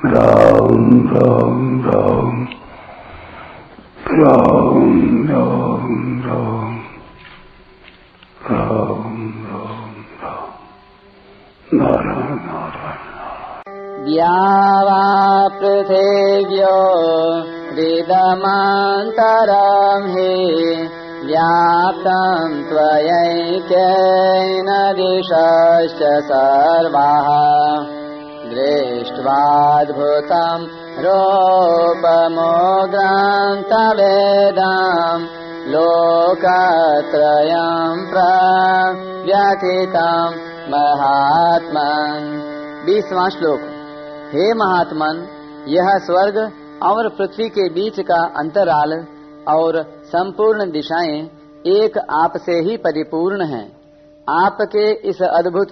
राम राम राम राम राम राम राम राम राम नारायण नारायण। द्यावा पृथिव्यो विदमान्तरं हि व्याप्तं त्वयैकेन दिशश्च सर्वाः दृष्ट्वाद्भुतं रूपमुग्रं तवेदं लोकत्रयं प्रव्यथितं महात्मन्। 20वां श्लोक। हे महात्मन, यह स्वर्ग और पृथ्वी के बीच का अंतराल और संपूर्ण दिशाएं एक आप से ही परिपूर्ण हैं। आपके इस अद्भुत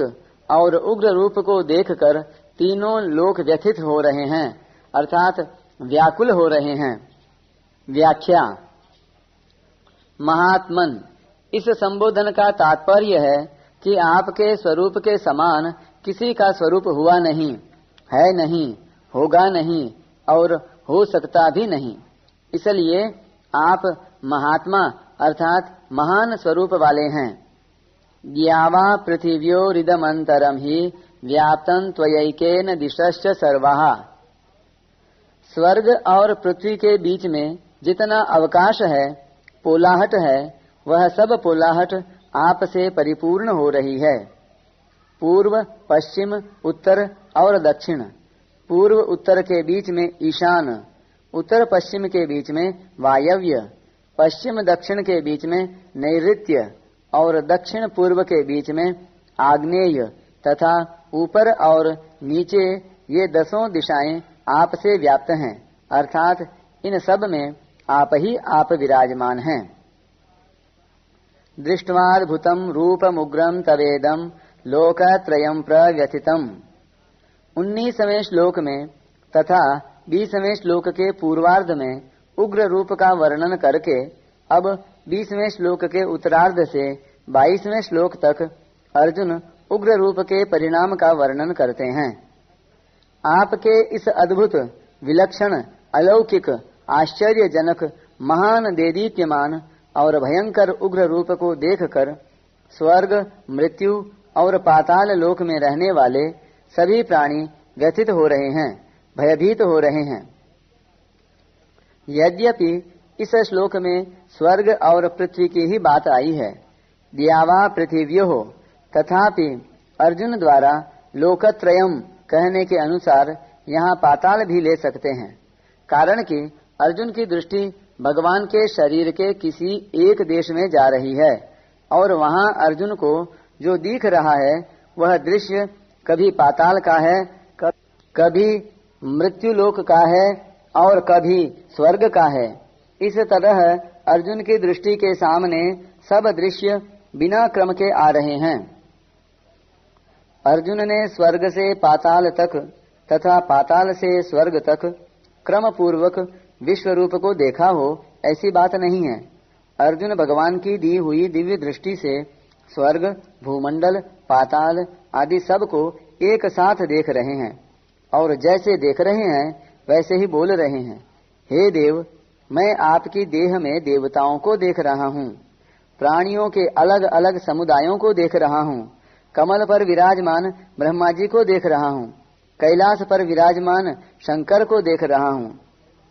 और उग्र रूप को देखकर तीनों लोक व्यथित हो रहे हैं, अर्थात व्याकुल हो रहे हैं। व्याख्या। महात्मन, इस संबोधन का तात्पर्य है कि आपके स्वरूप के समान किसी का स्वरूप हुआ नहीं, है नहीं, होगा नहीं और हो सकता भी नहीं। इसलिए आप महात्मा अर्थात महान स्वरूप वाले हैं। द्यावा पृथिव्योरिदमन्तरं हि व्याप्तं त्वयैकेन दिशश्च सर्वाः। स्वर्ग और पृथ्वी के बीच में जितना अवकाश है, पोलाहट है, वह सब पोलाहट आप से परिपूर्ण हो रही है। पूर्व, पश्चिम, उत्तर और दक्षिण। पूर्व उत्तर के बीच में ईशान, उत्तर पश्चिम के बीच में वायव्य, पश्चिम दक्षिण के बीच में नैऋत्य और दक्षिण पूर्व के बीच में आग्नेय तथा ऊपर और नीचे ये 10 दिशाएं आप से व्याप्त हैं, अर्थात इन सब में आप ही आप विराजमान हैं। दृष्ट्वाद्भुतं रूपमुग्रं तवेदं लोकत्रयं प्रव्यथितम्। 19वें श्लोक में तथा 20वें श्लोक के पूर्वार्ध में उग्र रूप का वर्णन करके अब 20वें श्लोक के उत्तरार्ध से 22वें श्लोक तक अर्जुन उग्र रूप के परिणाम का वर्णन करते हैं। आपके इस अद्भुत, विलक्षण, अलौकिक, आश्चर्यजनक, महान, देदीप्यमान और भयंकर उग्र रूप को देखकर स्वर्ग, मृत्यु और पाताल लोक में रहने वाले सभी प्राणी व्यथित हो रहे हैं, भयभीत हो रहे हैं। यद्यपि इस श्लोक में स्वर्ग और पृथ्वी की ही बात आई है, द्यावा पृथिव्योः, तथापि अर्जुन द्वारा लोकत्रयम कहने के अनुसार यहाँ पाताल भी ले सकते हैं, कारण कि अर्जुन की दृष्टि भगवान के शरीर के किसी एक देश में जा रही है और वहाँ अर्जुन को जो दिख रहा है वह दृश्य कभी पाताल का है, कभी मृत्युलोक का है और कभी स्वर्ग का है। इस तरह अर्जुन की दृष्टि के सामने सब दृश्य बिना क्रम के आ रहे हैं। अर्जुन ने स्वर्ग से पाताल तक तथा पाताल से स्वर्ग तक क्रम पूर्वक विश्व रूप को देखा हो, ऐसी बात नहीं है। अर्जुन भगवान की दी हुई दिव्य दृष्टि से स्वर्ग, भूमंडल, पाताल आदि सब को एक साथ देख रहे हैं और जैसे देख रहे हैं वैसे ही बोल रहे हैं। हे देव, मैं आपकी देह में देवताओं को देख रहा हूँ, प्राणियों के अलग अलग समुदायों को देख रहा हूँ, कमल पर विराजमान ब्रह्मा जी को देख रहा हूँ, कैलाश पर विराजमान शंकर को देख रहा हूँ,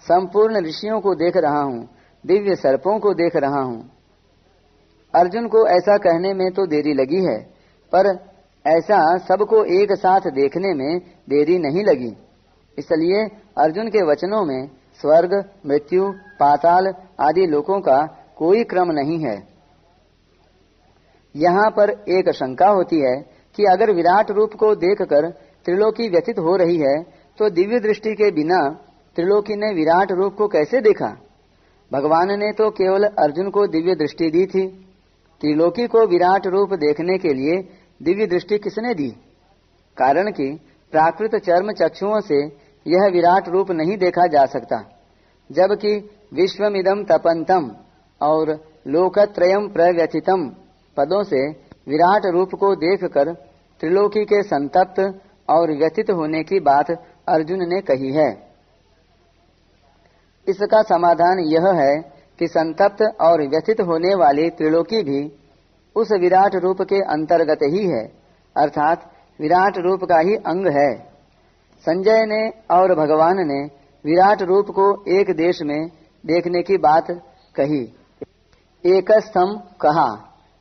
संपूर्ण ऋषियों को देख रहा हूँ, दिव्य सर्पों को देख रहा हूँ। अर्जुन को ऐसा कहने में तो देरी लगी है, पर ऐसा सबको एक साथ देखने में देरी नहीं लगी। इसलिए अर्जुन के वचनों में स्वर्ग, मृत्यु, पाताल आदि लोकों का कोई क्रम नहीं है। यहाँ पर एक शंका होती है कि अगर विराट रूप को देखकर त्रिलोकी व्यथित हो रही है तो दिव्य दृष्टि के बिना त्रिलोकी ने विराट रूप को कैसे देखा? भगवान ने तो केवल अर्जुन को दिव्य दृष्टि दी थी। त्रिलोकी को विराट रूप देखने के लिए दिव्य दृष्टि किसने दी? कारण कि प्राकृत चर्म चक्षुओं से यह विराट रूप नहीं देखा जा सकता, जबकि विश्वमिदं तपंतम और लोकत्रयम प्रव्यथितम पदों से विराट रूप को देखकर त्रिलोकी के संतप्त और व्यथित होने की बात अर्जुन ने कही है। इसका समाधान यह है कि संतप्त और व्यथित होने वाली त्रिलोकी भी उस विराट रूप के अंतर्गत ही है, अर्थात विराट रूप का ही अंग है। संजय ने और भगवान ने विराट रूप को एक देश में देखने की बात कही, एक स्थम कहा,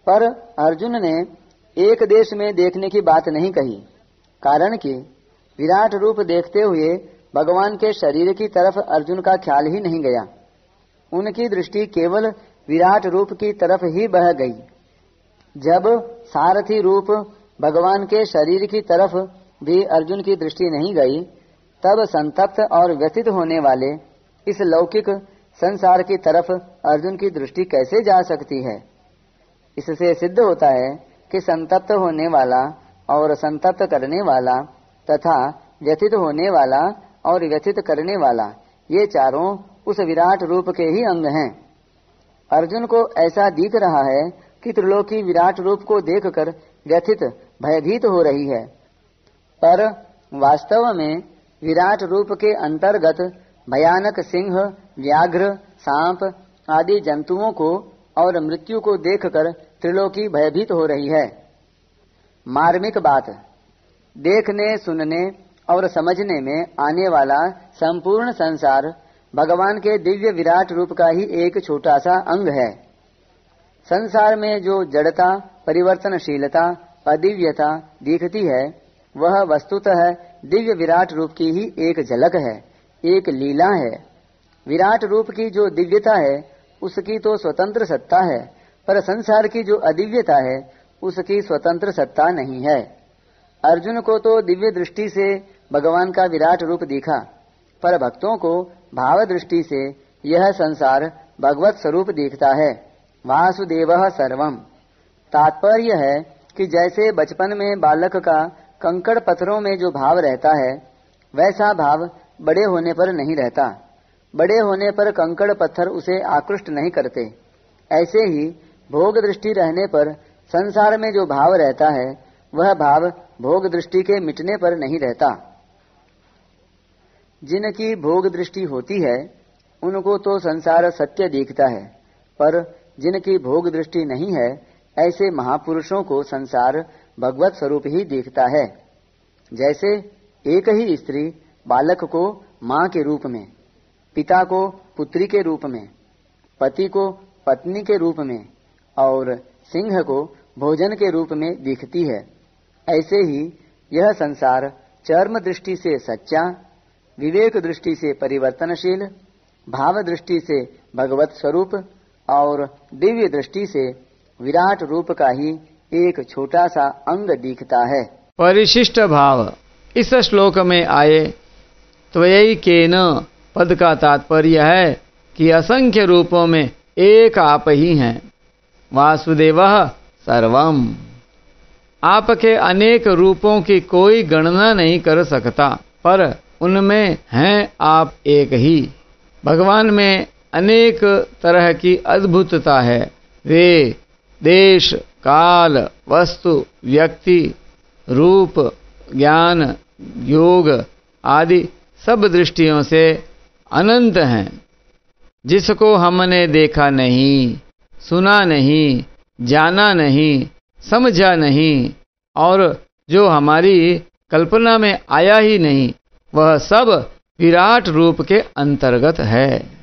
पर अर्जुन ने एक देश में देखने की बात नहीं कही, कारण कि विराट रूप देखते हुए भगवान के शरीर की तरफ अर्जुन का ख्याल ही नहीं गया। उनकी दृष्टि केवल विराट रूप की तरफ ही बह गई। जब सारथी रूप भगवान के शरीर की तरफ भी अर्जुन की दृष्टि नहीं गई, तब संतप्त और व्यथित होने वाले इस लौकिक संसार की तरफ अर्जुन की दृष्टि कैसे जा सकती है। इससे सिद्ध होता है कि संतप्त होने वाला और संतप्त करने वाला तथा व्यथित होने वाला और व्यथित करने वाला, ये चारों उस विराट रूप के ही अंग हैं। अर्जुन को ऐसा दिख रहा है कि त्रिलोकी विराट रूप को देखकर व्यथित भयभीत हो रही है, पर वास्तव में विराट रूप के अंतर्गत भयानक सिंह, व्याघ्र, सांप आदि जंतुओं को और मृत्यु को देखकर त्रिलोकी भयभीत हो रही है। मार्मिक बात, देखने, सुनने और समझने में आने वाला संपूर्ण संसार भगवान के दिव्य विराट रूप का ही एक छोटा सा अंग है। संसार में जो जड़ता, परिवर्तनशीलता, अदिव्यता दिखती है, वह वस्तुतः दिव्य विराट रूप की ही एक झलक है, एक लीला है। विराट रूप की जो दिव्यता है उसकी तो स्वतंत्र सत्ता है, पर संसार की जो अदिव्यता है उसकी स्वतंत्र सत्ता नहीं है। अर्जुन को तो दिव्य दृष्टि से भगवान का विराट रूप दिखा, पर भक्तों को भाव दृष्टि से यह संसार भगवत स्वरूप दिखता है। वासुदेवः सर्वम। तात्पर्य है कि जैसे बचपन में बालक का कंकड़ पत्थरों में जो भाव रहता है, वैसा भाव बड़े होने पर नहीं रहता। बड़े होने पर कंकड़ पत्थर उसे आकृष्ट नहीं करते। ऐसे ही भोग दृष्टि रहने पर संसार में जो भाव रहता है, वह भाव भोग दृष्टि के मिटने पर नहीं रहता। जिनकी भोग दृष्टि होती है उनको तो संसार सत्य दिखता है, पर जिनकी भोग दृष्टि नहीं है, ऐसे महापुरुषों को संसार भगवत स्वरूप ही दिखता है। जैसे एक ही स्त्री बालक को माँ के रूप में, पिता को पुत्री के रूप में, पति को पत्नी के रूप में और सिंह को भोजन के रूप में दिखती है, ऐसे ही यह संसार चर्म दृष्टि से सच्चा, विवेक दृष्टि से परिवर्तनशील, भाव दृष्टि से भगवत स्वरूप और दिव्य दृष्टि से विराट रूप का ही एक छोटा सा अंग दिखता है। परिशिष्ट भाव इस श्लोक में आए त्वयैकेन पद का तात्पर्य है कि असंख्य रूपों में एक आप ही हैं। वासुदेवः सर्वम। आपके अनेक रूपों की कोई गणना नहीं कर सकता, पर उनमें हैं आप एक ही। भगवान में अनेक तरह की अद्भुतता है। वे देश, काल, वस्तु, व्यक्ति, रूप, ज्ञान, योग आदि सब दृष्टियों से अनंत हैं। जिसको हमने देखा नहीं, सुना नहीं, जाना नहीं, समझा नहीं और जो हमारी कल्पना में आया ही नहीं, वह सब विराट रूप के अंतर्गत है।